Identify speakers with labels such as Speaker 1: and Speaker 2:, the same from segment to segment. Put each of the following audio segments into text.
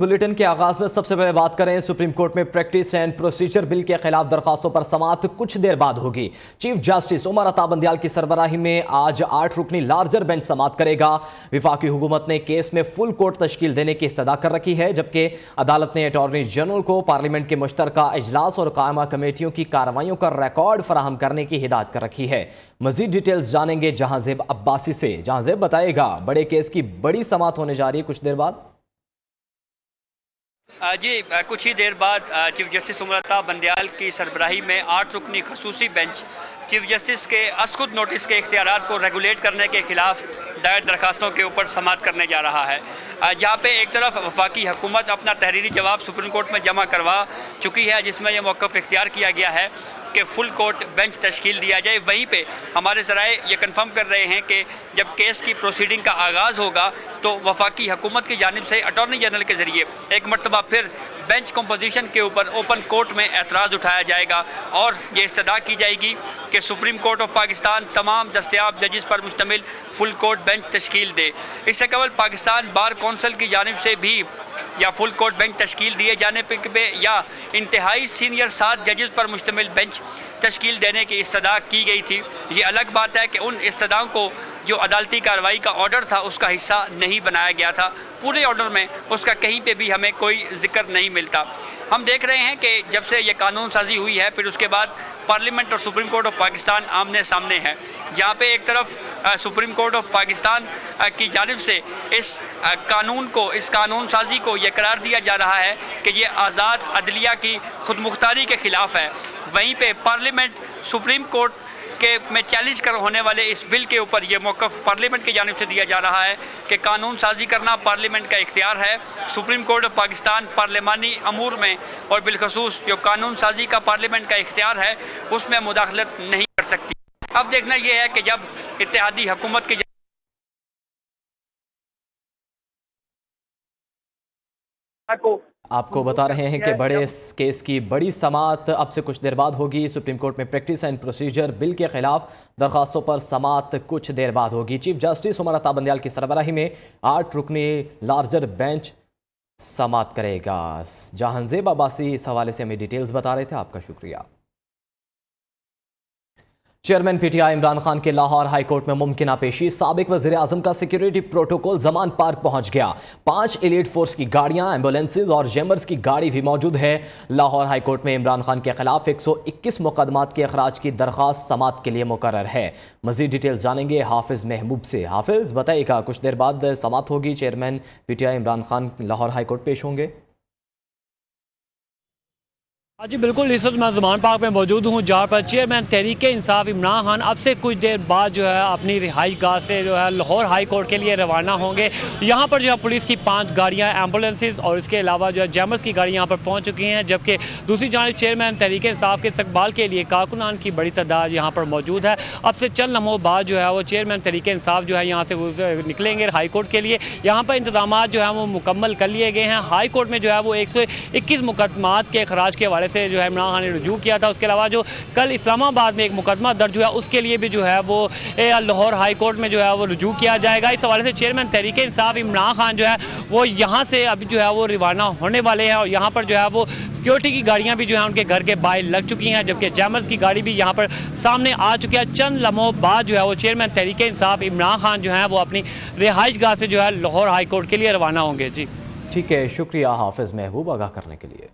Speaker 1: Bulletin के आगाज में सबसे पहले बात करें सुप्रीम कोर्ट में प्रैक्टिस एंड प्रोसीजर बिल के खिलाफ दरखास्तों पर समाअत कुछ देर बाद होगी। चीफ जस्टिस उमर अता बंदियाल की सरबराही में आज 8 रुकनी लार्जर बेंच समाअत करेगा। विफाकी हुकूमत ने केस में फुल कोर्ट तश्कील देने की इस्तदा कर रखी है, जबकि अदालत ने अटॉर्नी जनरल को पार्लियामेंट के मुश्तरका इजलास और कायमा कमेटियों की कार्रवाइयों का रिकॉर्ड फराहम करने की हिदायत कर रखी है। मजीद डिटेल्स जानेंगे जहांजेब अब्बासी से। जहांजेब बताएगा, बड़े केस की बड़ी समाअत होने जा रही है कुछ देर बाद।
Speaker 2: जी, कुछ ही देर बाद चीफ जस्टिस उमर अता बंदियाल की सरबराही में 8 रुकनी खसूसी बेंच चीफ जस्टिस के असकुद नोटिस के इख्तियारात को रेगुलेट करने के खिलाफ दायर दरखास्तों के ऊपर समाअत करने जा रहा है, जहाँ पे एक तरफ वफाकी हुकूमत अपना तहरीरी जवाब सुप्रीम कोर्ट में जमा करवा चुकी है, जिसमें यह मौक़िफ़ इख्तियार किया गया है कि फुल कोर्ट बेंच तश्कील दिया जाए। वहीं पे हमारे ज़राए ये कन्फर्म कर रहे हैं कि जब केस की प्रोसीडिंग का आगाज़ होगा तो वफाकी हुकूमत की जानिब से अटॉर्नी जनरल के ज़रिए एक मरतबा फिर बेंच कंपोजिशन के ऊपर ओपन कोर्ट में एतराज़ उठाया जाएगा और ये इस्तदा की जाएगी कि सुप्रीम कोर्ट ऑफ पाकिस्तान तमाम दस्तयाब जजेस पर मुश्तमिल फुल कोर्ट बेंच तश्कील दे। इससे कबल पाकिस्तान बार कौंसिल की जानिब से भी या फुल कोर्ट बेंच तश्कील दिए जाने पे या इंतहाई सीनियर 7 जजेस पर मुश्तमिल बेंच तश्कील देने की इस्तदा की गई थी। ये अलग बात है कि उन इस्तदाओं को जो अदालती कार्रवाई का ऑर्डर था उसका हिस्सा नहीं बनाया गया था। पूरे ऑर्डर में उसका कहीं पे भी हमें कोई जिक्र नहीं मिलता। हम देख रहे हैं कि जब से ये कानून साजी हुई है फिर उसके बाद पार्लियामेंट और सुप्रीम कोर्ट ऑफ पाकिस्तान आमने सामने है, जहाँ पे एक तरफ सुप्रीम कोर्ट ऑफ पाकिस्तान की जानिब से इस कानून को, इस कानून साजी को ये करार दिया जा रहा है कि ये आज़ाद अदलिया की खुद मुख्तारी के ख़िलाफ़ है। वहीं पे पार्लियामेंट सुप्रीम कोर्ट के में चैलेंज कर होने वाले इस बिल के ऊपर यह मौक़िफ़ पार्लियामेंट की जानिब से दिया जा रहा है कि कानून साजी करना पार्लियामेंट का इख्तियार है। सुप्रीम कोर्ट ऑफ पाकिस्तान पार्लिमानी अमूर में और बिलखसूस जो कानून साजी का पार्लियामेंट का इख्तियार है उसमें मुदाखलत नहीं कर सकती। अब देखना यह है कि जब इत्तेहादी हुकूमत की
Speaker 1: आपको बता रहे हैं कि बड़े केस की बड़ी समाअत अब से कुछ देर बाद होगी। सुप्रीम कोर्ट में प्रैक्टिस एंड प्रोसीजर बिल के खिलाफ दरखास्तों पर समाअत कुछ देर बाद होगी। चीफ जस्टिस उमर अता बंदियाल की सरबराही में 8 रुकनी लार्जर बेंच समाअत करेगा। जहांजेब अब्बासी इस हवाले से हमें डिटेल्स बता रहे थे, आपका शुक्रिया। चेयरमैन पीटीआई इमरान खान के लाहौर हाई कोर्ट में मुमकिना पेशी। साबिक वज़ीर आज़म का सिक्योरिटी प्रोटोकॉल जमान पार्क पहुंच गया। 5 एलीट फोर्स की गाड़ियां, एम्बुलेंसेज और जैमर्स की गाड़ी भी मौजूद है। लाहौर हाई कोर्ट में इमरान खान के खिलाफ 121 मुकदमात के अखराज की दरख्वास्त समाअत के लिए मुकर्रर है। मजीद डिटेल जानेंगे हाफिज महबूब से। हाफिज बताइएगा, कुछ देर बाद समाअत होगी, chairman PTI Imran Khan Lahore high court पेश होंगे।
Speaker 3: जी बिल्कुल, इस वक्त मैं ज़मान पार्क में मौजूद हूँ, जहाँ पर चेयरमैन तहरीक इंसाफ इमरान खान अब से कुछ देर बाद जो है अपनी रिहाई गाह से जो है लाहौर हाई कोर्ट के लिए रवाना होंगे। यहाँ पर जो है पुलिस की 5 गाड़ियाँ, एम्बुलेंसेज और इसके अलावा जो है जैमर्स की गाड़ियाँ यहाँ पर पहुँच चुकी हैं, जबकि दूसरी जानिब चेयरमैन तहरीक इंसाफ के इस्तकबाल के लिए कारकुनान की बड़ी तादाद यहाँ पर मौजूद है। अब से चंद लम्हों बाद जो है वो चेयरमैन तहरीक इंसाफ जो है यहाँ से निकलेंगे हाई कोर्ट के लिए। यहाँ पर इंतजाम जो है वो मुकम्मल कर लिए गए हैं। हाई कोर्ट में जो है वो 121 मुकदमात के अखराज के हवाले से जो है इमरान खान ने रुजू किया था। उसके अलावा जो कल इस्लामाबाद में एक मुकदमा दर्ज हुआ उसके लिए भी जो है वो लाहौर हाई कोर्ट में जो है वो रुजू किया जाएगा। इस हवाले से चेयरमैन तहरीक इंसाफ इमरान खान जो है वो यहाँ से अभी जो है वो रवाना होने वाले हैं और यहाँ पर जो है वो सिक्योरिटी की गाड़ियाँ भी जो है उनके घर के बाहर लग चुकी हैं, जबकि जैमर्स की गाड़ी भी यहाँ पर सामने आ चुकी है। चंद लम्हों बाद जो है वो चेयरमैन तहरीक इंसाफ इमरान खान जो है वो अपनी रिहाइश गाह से जो है लाहौर हाई कोर्ट के लिए रवाना होंगे। जी
Speaker 1: ठीक है, शुक्रिया हाफिज महबूब आगाह करने के लिए।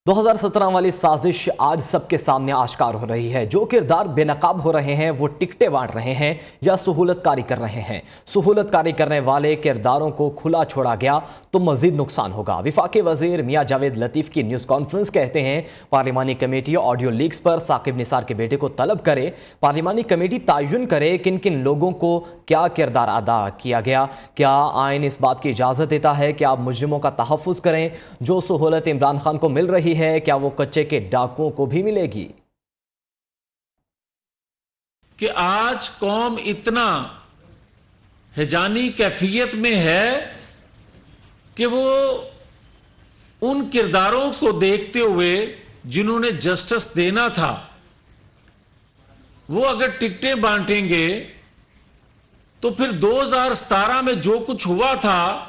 Speaker 1: 2017 वाली साजिश आज सबके सामने आश्कार हो रही है। जो किरदार बेनकाब हो रहे हैं वो टिकटें बांट रहे हैं या सहूलतकारी कर रहे हैं। सहूलतकारी करने वाले किरदारों को खुला छोड़ा गया तो मजीद नुकसान होगा। विफाकी वजीर मियां जावेद लतीफ़ की न्यूज़ कॉन्फ्रेंस कहते हैं पार्लिमानी कमेटी ऑडियो लीक्स पर साकिब निसार के बेटे को तलब करे। पार्लिमानी कमेटी तयन करे किन किन लोगों को क्या किरदार अदा किया गया। क्या आइन इस बात की इजाज़त देता है कि आप मुजरिमों का तहफ़्फ़ुज़ करें। जो सहूलत इमरान खान को मिल रही है क्या वो कच्चे के डाकुओं को भी मिलेगी।
Speaker 4: कि आज कौम इतना हिजानी कैफियत में है कि वो उन किरदारों को देखते हुए जिन्होंने जस्टिस देना था वो अगर टिकटें बांटेंगे तो फिर 2017 में जो कुछ हुआ था,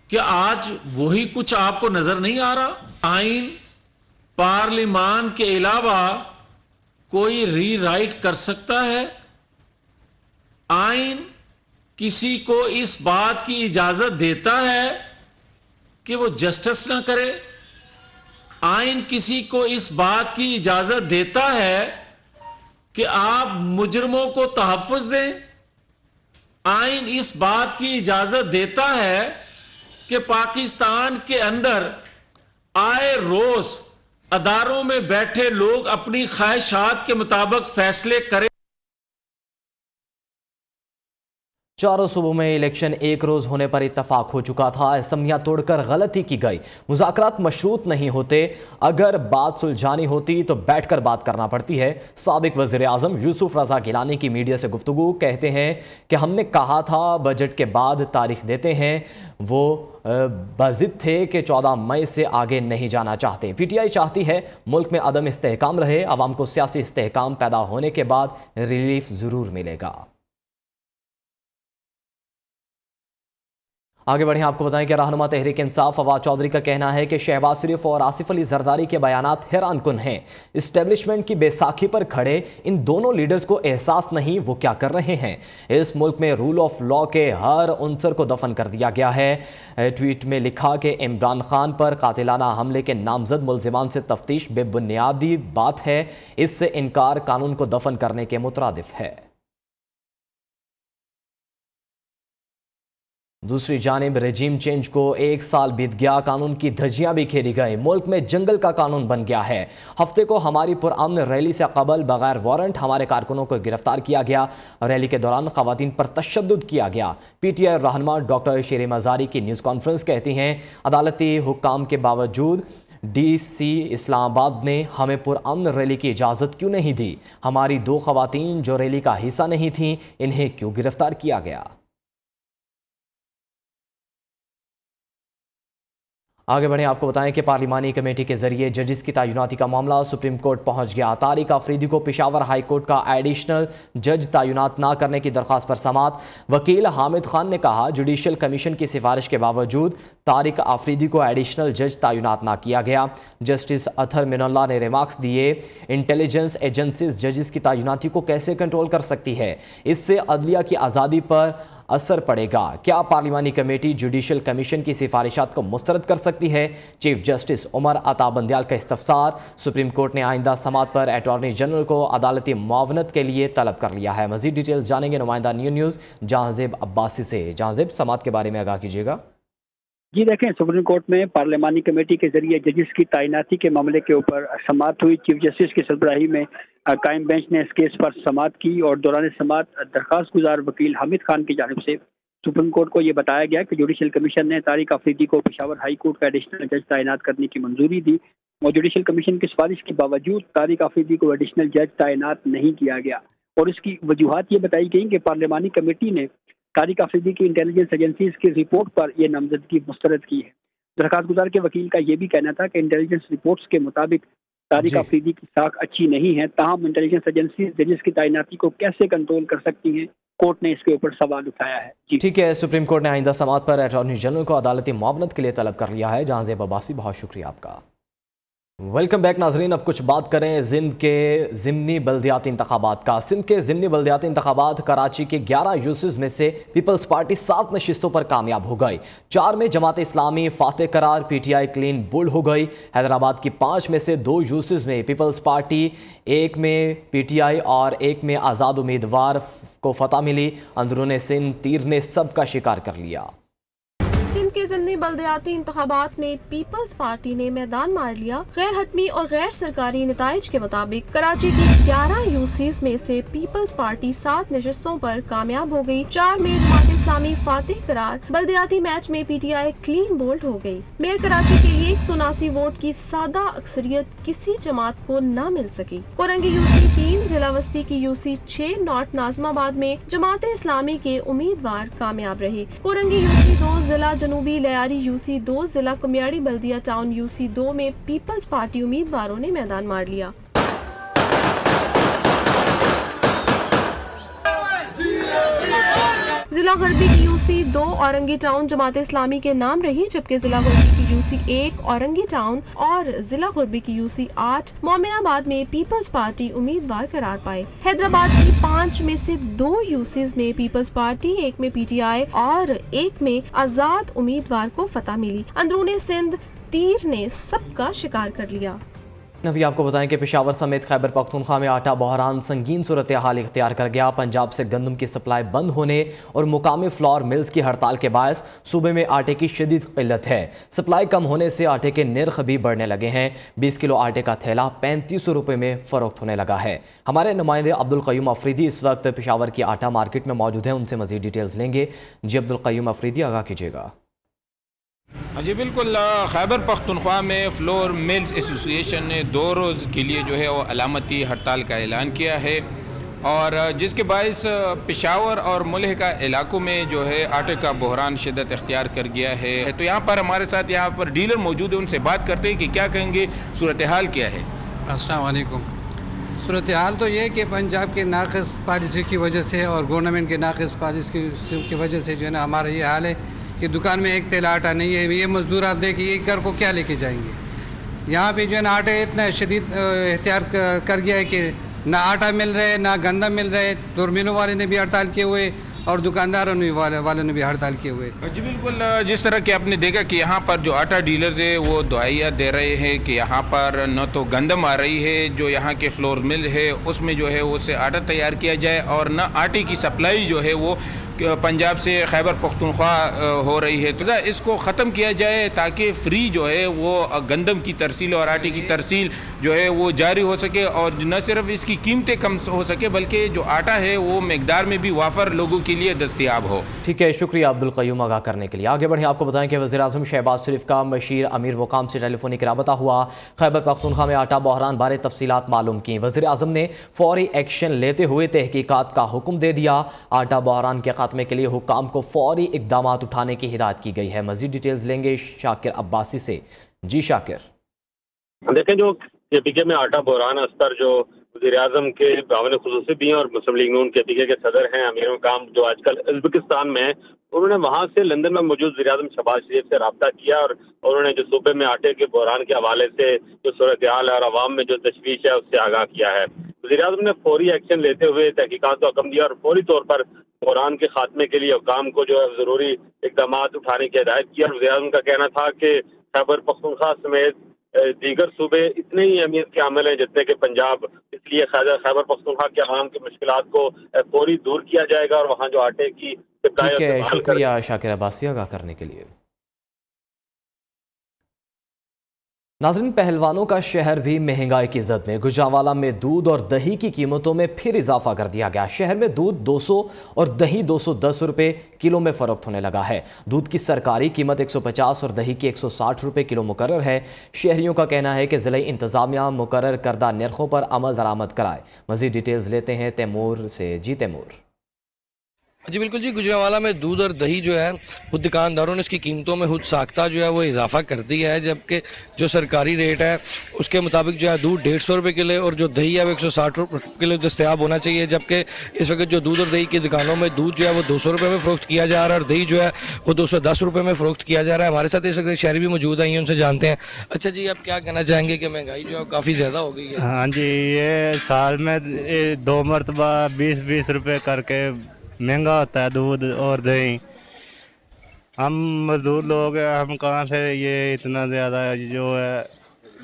Speaker 4: क्या आज वही कुछ आपको नजर नहीं आ रहा? आइन पार्लियामान के अलावा कोई रीराइट कर सकता है? आइन किसी को इस बात की इजाजत देता है कि वो जस्टिस ना करे? आइन किसी को इस बात की इजाजत देता है कि आप मुजरमों को तहफ्फुज दें? आइन इस बात की इजाजत देता है कि पाकिस्तान के अंदर आए रोज अदारों में बैठे लोग अपनी ख्वाहिशात के मुताबिक फैसले करें?
Speaker 1: चारों सूबों में इलेक्शन एक रोज होने पर इत्तफाक हो चुका था। असम्बलियां तोड़कर गलती की गई। मुज़ाकरात मशरूत नहीं होते। अगर बात सुलझानी होती तो बैठकर बात करना पड़ती है। साबिक वज़ीर आज़म यूसुफ रज़ा गिलानी की मीडिया से गुफ्तगू, कहते हैं कि हमने कहा था बजट के बाद तारीख देते हैं। वो बाजिद थे कि 14 मई से आगे नहीं जाना चाहते। PTI चाहती है मुल्क में अदम इस्तेहकाम रहे। आवाम को सियासी इस्तेहकाम पैदा होने के बाद रिलीफ ज़रूर मिलेगा। आगे बढ़ें, आपको बताएं कि रहनुमा तहरीक इंसाफ फवाद चौधरी का कहना है कि शहबाज शरीफ और आसिफ अली जरदारी के बयानात हैरान कुन हैं। इस्टेब्लिशमेंट की बैसाखी पर खड़े इन दोनों लीडर्स को एहसास नहीं वो क्या कर रहे हैं। इस मुल्क में रूल ऑफ लॉ के हर उनसर को दफन कर दिया गया है। ट्वीट में लिखा कि इमरान खान पर कातिलाना हमले के नामजद मुलजिमान से तफ्तीश बेबुनियादी बात है। इससे इनकार कानून को दफन करने के मुतरादिफ है। दूसरी जानिब रजीम चेंज को 1 साल बीत गया, कानून की धज्जियां भी खेली गई। मुल्क में जंगल का कानून बन गया है। हफ्ते को हमारी पुरअमन रैली से कबल बगैर वारंट हमारे कारकुनों को गिरफ्तार किया गया। रैली के दौरान खवातीन पर तशद्दुद किया गया। PTI रहनुमा डॉक्टर शेर मज़ारी की न्यूज़ कॉन्फ्रेंस कहती हैं अदालती हुक्म के बावजूद DC इस्लामाबाद ने हमें पुरअमन रैली की इजाज़त क्यों नहीं दी? हमारी 2 खवातीन जो रैली का हिस्सा नहीं थीं, इन्हें क्यों गिरफ्तार किया गया? आगे बढ़ें, आपको बताएं कि पार्लिमानी कमेटी के जरिए जजिस की तैनाती का मामला सुप्रीम कोर्ट पहुंच गया। तारिक अफरीदी को पेशावर हाई कोर्ट का एडिशनल जज तैनात न करने की दरख्वास्त पर समाअत। वकील हामिद खान ने कहा जुडिशल कमीशन की सिफारिश के बावजूद तारिक अफरीदी को एडिशनल जज तैनात न किया गया। जस्टिस अथर मिनल्ला ने रिमार्क्स दिए इंटेलिजेंस एजेंसीज जजिस की तैनाती को कैसे कंट्रोल कर सकती है? इससे अदलिया की आज़ादी पर असर पड़ेगा। क्या पार्लिमानी कमेटी जुडिशल कमीशन की सिफारिशात को मुस्तरद कर सकती है? चीफ जस्टिस उमर अता बंदियाल का इस्तफसार। सुप्रीम कोर्ट ने आइंदा समात पर अटॉर्नी जनरल को अदालती मुआवनत के लिए तलब कर लिया है। मजीद डिटेल्स जानेंगे नुमाइंदा न्यूज़ जहांजेब अब्बासी से। जहांजेब, समात के बारे में आगाह कीजिएगा।
Speaker 5: जी देखें, सुप्रीम कोर्ट में पार्लिमानी कमेटी के जरिए जजिस की तैनाती के मामले के ऊपर समाअत हुई। चीफ जस्टिस की सरबराही में कायम बेंच ने इस केस पर समाअत की और दौरान समाअत दरखास्त गुजार वकील हामिद खान की जानिब से सुप्रीम कोर्ट को ये बताया गया कि जुडिशल कमीशन ने तारिक अफरीदी को पेशावर हाई कोर्ट का एडिशनल जज तैनात करने की मंजूरी दी और जुडिशल कमीशन की सिफारिश के बावजूद तारिक अफरीदी को एडिशनल जज तैनात नहीं किया गया। और इसकी वजूहात ये बताई गई कि पार्लिमानी कमेटी ने तारिक अफरीदी की इंटेलिजेंस एजेंसीज की रिपोर्ट पर यह नामजदगी मुस्तरद की है। दरखास्त गुजार के वकील का यह भी कहना था कि इंटेलिजेंस रिपोर्ट्स के मुताबिक तारिक अफरीदी की साख अच्छी नहीं है। ताहम इंटेलिजेंस एजेंसीज जजिस की तैनाती को कैसे कंट्रोल कर सकती हैं? कोर्ट ने इसके ऊपर सवाल उठाया है। जी
Speaker 1: ठीक है, सुप्रीम कोर्ट ने आइंदा समाअत पर अटॉर्नी जनरल को अदालती मुआवनत के लिए तलब कर लिया है। जहांजेब अब्बासी, बहुत शुक्रिया आपका। वेलकम बैक नाजरीन। अब कुछ बात करें सिंध के ज़िमनी बल्दियाती इंतखाबात का। सिंध के ज़िमनी बल्दियाती इंतखाबात कराची के 11 यूसेस में से पीपल्स पार्टी 7 नशिस्तों पर कामयाब हो गई। 4 में जमात इस्लामी फातेह करार, PTI क्लीन बोल्ड हो गई। हैदराबाद की 5 में से 2 यूसेस में पीपल्स पार्टी, 1 में PTI और 1 में आज़ाद उम्मीदवार को फतह मिली। अंदरूनी सिंध तीर ने सबका शिकार कर लिया।
Speaker 6: सिंध के ज़िमनी बल्दियाती इंतखाबात में पीपल्स पार्टी ने मैदान मार लिया। गैर हतमी और गैर सरकारी नताइज के मुताबिक कराची की 11 यूसीज में से पीपल्स पार्टी 7 नशिस्तों पर कामयाब हो गई। 4 में जमात इस्लामी फातेह करार। बल्दियाती मैच में PTI क्लीन बोल्ड हो गई। मेयर कराची के लिए 179 वोट की सादा अक्सरियत किसी जमात को न मिल सकी। कोरंगी UC 3, जिला वस्ती की UC 6, नॉर्थ नाजमाबाद में जमात इस्लामी के उम्मीदवार कामयाब रहे। कोरंगी UC 2, जिला जनूबी लयारी UC 2, जिला कुमियाड़ी बल्दिया टाउन UC 2 में पीपल्स पार्टी उम्मीदवारों ने मैदान मार लिया। जिला गरबी की यूसी 2 औरंगी टाउन जमात इस्लामी के नाम रही, जबकि जिला गरबी की यूसी 1 औरंगी टाउन और जिला गरबी की यूसी 8 मोमिनाबाद में पीपल्स पार्टी उम्मीदवार करार पाए। हैदराबाद की 5 में से 2 यूसीज में पीपल्स पार्टी, 1 में पीटीआई और 1 में आजाद उम्मीदवार को फतह मिली। अंदरूनी सिंध तीर ने सबका शिकार कर लिया।
Speaker 1: अभी आपको बताएं कि पेशावर समेत खैबर पख्तूनख्वा में आटा बहरान संगीन सूरत हाल इख्तियार कर गया। पंजाब से गंदम की सप्लाई बंद होने और मुकामी फ्लोर मिल्स की हड़ताल के बायस सूबे में आटे की शदीद किल्लत है। सप्लाई कम होने से आटे के नर्ख भी बढ़ने लगे हैं। 20 किलो आटे का थैला 3500 रुपये में फरोख्त होने लगा है। हमारे नुमाइंदे अब्दुल क़य्यूम अफरीदी इस वक्त पेशावर की आटा मार्केट में मौजूद हैं, उनसे मजीद डिटेल्स लेंगे। जी अब्दुल क़य्यूम अफरीदी, आगाह कीजिएगा।
Speaker 7: जी बिल्कुल, खैबर पख्तूनख्वा में फ्लोर मिल्स एसोसिएशन ने 2 रोज़ के लिए जो है वो अलामती हड़ताल का ऐलान किया है और जिसके बायस पेशावर और मुल्क का इलाकों में जो है आटे का बहरान शिद्दत इख्तियार कर गया है। तो यहाँ पर हमारे साथ यहाँ पर डीलर मौजूद है, उनसे बात करते हैं कि क्या कहेंगे, सूरत हाल क्या है।
Speaker 8: अस्सलाम वालेकुम। सूरत हाल तो ये कि पंजाब के नाक़िस पॉलिसी की वजह से और गवर्नमेंट के नाक़िस पॉलिसी की वजह से जो है ना हमारा ये हाल है कि दुकान में एक तेल आटा नहीं है। ये मज़दूर आप देखिए ये घर को क्या लेके जाएंगे। यहाँ पे जो है ना आटा इतना शदीद एहतियात कर गया है कि ना आटा मिल रहा है ना गंदम मिल रहा है। डोरमिलों वाले ने भी हड़ताल किए हुए और दुकानदारों ने वालों ने भी हड़ताल किए हुए।
Speaker 7: जी बिल्कुल, जिस तरह कि आपने देखा कि यहाँ पर जो आटा डीलर्स है वो दुआइयाँ दे रहे हैं कि यहाँ पर न तो गंदम आ रही है, जो यहाँ के फ्लोर मिल है उसमें जो है उससे आटा तैयार किया जाए और न आटे की सप्लाई जो है वो पंजाब से खैबर पख्तूनख्वा हो रही है। तो इसको ख़त्म किया जाए ताकि फ्री जो है वो गंदम की तरसील और आटे की तरसील जो है वो जारी हो सके और न सिर्फ इसकी कीमतें कम हो सके बल्कि जो आटा है वो मकदार में भी वाफर लोगों के लिए दस्तयाब हो।
Speaker 1: ठीक है, शुक्रिया अब्दुल क़य्यूम आगाह करने के लिए। आगे बढ़े, आपको बताएं कि वज़ीर-ए-आज़म शहबाज शरीफ का मशीर अमीर मुकाम से टेलीफोनिक राबता हुआ। खैबर पख्तूनख्वा में आटा बहरान बारे तफसीलात मालूम की। वज़ीर-ए-आज़म ने फौरी एक्शन लेते हुए तहकीकात का हुक्म दे दिया। आटा बहरान के खात्मे के लिए हुक्काम को फौरी इक़दाम उठाने की हिदायत की गई है। मज़ीद डिटेल्स लेंगे शाकिर अब्बासी से। जी शाकिर।
Speaker 9: देखें, जो केपीके में आटा बहरान अस्तर जो वज़ीर-ए-आज़म के बावन खुसूसी भी हैं और मुस्लिम लीग नून केपीके के सदर हैं अमीर मुकाम जो आजकल उज़्बेकिस्तान में है, उन्होंने वहाँ से लंदन में मौजूद वज़ीर-ए-आज़म शहबाज शरीफ से रब्ता किया और उन्होंने जो सूबे में आटे के बहरान के हवाले से जो सूरत हाल है और अवाम में जो तशवीश है उससे आगाह किया है। वज़ीर-ए-आज़म ने फौरी एक्शन लेते हुए तहकीकात का हुक्म दिया और फौरी तौर पर बहरान के खात्मे के लिए हुक्काम को जो है ज़रूरी इक़दाम उठाने की हिदायत की। और वज़ीर-ए-आज़म का कहना था कि खैबर पख्तूनख्वा समेत दीगर सूबे इतने ही अहमियत के हामिल हैं जितने कि पंजाब, इसलिए खैबर पख्तूनख्वा के अवाम की मुश्किलात को फौरी दूर किया जाएगा और वहाँ जो आटे की
Speaker 1: ठीक है, शुक्रिया शाकिर अब्बासी आगाह करने के लिए। नाज़रीन, पहलवानों का शहर भी महंगाई की जद में। गुजरांवाला में दूध और दही की कीमतों में फिर इजाफा कर दिया गया। शहर में दूध 200 और दही 210 रुपये किलो में फरोख्त होने लगा है। दूध की सरकारी कीमत 150 और दही की 160 रुपये किलो मुकर्रर है। शहरियों का कहना है कि ज़िला इंतज़ामिया मुकर्रर करदा नरखों पर अमल दरामद कराए। मज़ीद डिटेल्स लेते हैं तैमूर से। जी तैमूर।
Speaker 10: जी बिल्कुल जी, गुजरांवाला में दूध और दही जो है वो दुकानदारों ने इसकी कीमतों में खुद साख्ता जो है वो इजाफा कर दिया है, जबकि जो सरकारी रेट है उसके मुताबिक जो है दूध 150 रुपये किलो और जो दही है वो 160 रुपये किलो दस्तयाब होना चाहिए। जबकि इस वक्त जो दूध और दही की दुकानों में दूध जो है वो 200 रुपये में फ़रोख्त किया जा रहा है और दही जो है वो 210 रुपये में फ़रोख्त किया जा रहा है। हमारे साथ इस वक्त शहरी भी मौजूद हैं, उनसे जानते हैं। अच्छा जी, आप क्या कहना चाहेंगे कि महंगाई जो है काफ़ी ज़्यादा हो गई है?
Speaker 11: हाँ जी, ये साल में 2 मरतबा 20-20 रुपये करके महंगा होता है दूध और दही। हम मजदूर लोग हैं, हम कहाँ से ये इतना ज़्यादा जो है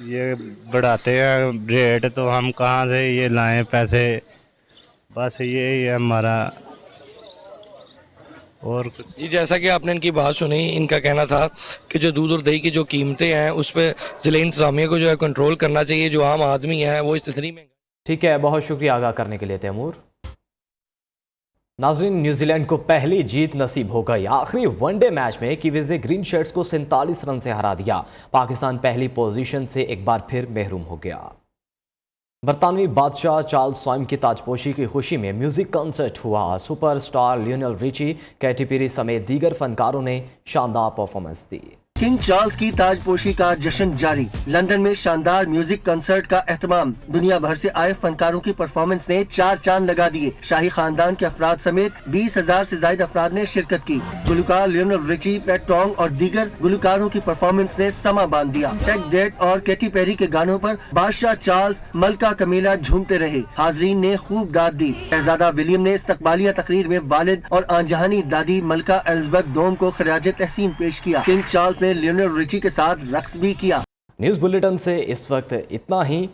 Speaker 11: ये बढ़ाते हैं रेट, तो हम कहाँ से ये लाएं पैसे। बस यही है हमारा और
Speaker 10: जी। जैसा कि आपने इनकी बात सुनी, इनका कहना था कि जो दूध और दही की जो कीमतें हैं उस पर ज़िला इंतज़ामिया को जो है कंट्रोल करना चाहिए। जो आम आदमी है वो इतनी महंगा।
Speaker 1: ठीक है, बहुत शुक्रिया आगाह करने के लिए तैमूर। नाज़रीन, न्यूजीलैंड को पहली जीत नसीब हो गई। आखिरी वनडे मैच में कीवीज़ ग्रीन शर्ट्स को 47 रन से हरा दिया। पाकिस्तान पहली पोजीशन से एक बार फिर महरूम हो गया। बरतानवी बादशाह चार्ल्स स्वाइम की ताजपोशी की खुशी में म्यूजिक कंसर्ट हुआ। Superstar Lionel Richie, Katy Perry समेत दीगर फनकारों ने शानदार परफॉर्मेंस दी।
Speaker 12: किंग चार्ल्स की ताजपोशी का जश्न जारी। लंदन में शानदार म्यूजिक कंसर्ट का एहतमाम। दुनिया भर से आए फनकारों की परफॉर्मेंस ने 4 चांद लगा दिए। शाही खानदान के अफराद समेत 20,000 से ज्यादा अफराद ने शिरकत की। गुलकार लियोनेल रिची, पैट टोंग और दीगर गुलकारों की परफॉर्मेंस ने समा बांध दिया। टेक डेट और कैटी पेरी के गानों पर बादशाह चार्ल्स, मलका कमीला झूमते रहे। हाजरीन ने खूब दाद दी। शहजादा विलियम ने इस्तकबालिया तकरीर में वालिद और आंजहानी दादी मलका एलिजबेथ दोम को खिराज तहसीन पेश किया। किंग चार्ल्स ने लियोनेल रिची के साथ रक्स भी किया।
Speaker 1: न्यूज़ बुलेटिन से इस वक्त इतना ही।